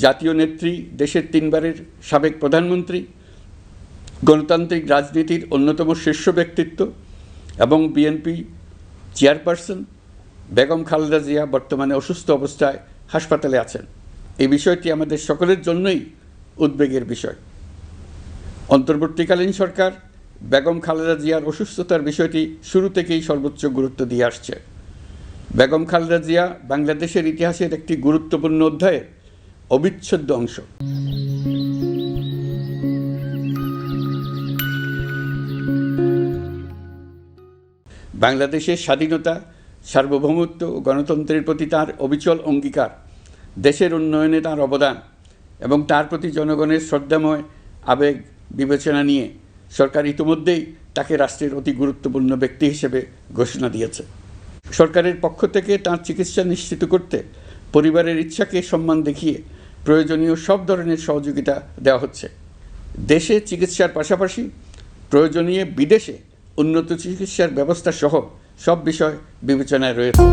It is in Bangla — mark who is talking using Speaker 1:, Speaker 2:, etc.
Speaker 1: জাতীয় নেত্রী, দেশের 3 বারের সাবেক প্রধানমন্ত্রী, গণতান্ত্রিক রাজনীতির অন্যতম শীর্ষ ব্যক্তিত্ব এবং বিএনপি চেয়ারপারসন বেগম খালেদা জিয়া বর্তমানে অসুস্থ অবস্থায় হাসপাতালে আছেন। এই বিষয়টি আমাদের সকলের জন্যই উদ্বেগের বিষয়। অন্তর্বর্তীকালীন সরকার বেগম খালেদা জিয়ার অসুস্থতার বিষয়টি শুরু থেকেই সর্বোচ্চ গুরুত্ব দিয়ে আসছে। বেগম খালেদা জিয়া বাংলাদেশের ইতিহাসের একটি গুরুত্বপূর্ণ অধ্যায়ের অবিচ্ছেদ্য অংশ। বাংলাদেশের স্বাধীনতা, সার্বভৌমত্ব ও গণতন্ত্রের প্রতি তার অবিচল অঙ্গীকার, দেশের উন্নয়নে তার অবদান এবং তার প্রতি জনগণের শ্রদ্ধাময় আবেগ বিবেচনা নিয়ে সরকার ইতিমধ্যেই তাকে রাষ্ট্রের অতি গুরুত্বপূর্ণ ব্যক্তি হিসেবে ঘোষণা দিয়েছে। সরকারের পক্ষ থেকে তার চিকিৎসা নিশ্চিত করতে পরিবারের ইচ্ছাকে সম্মান দেখিয়ে প্রয়োজনীয় সব ধরনের সহযোগিতা দেওয়া হচ্ছে। দেশে চিকিৎসার পাশাপাশি প্রয়োজনীয় বিদেশে উন্নত চিকিৎসার ব্যবস্থা সহ সব বিষয় বিবেচনায় রয়েছে।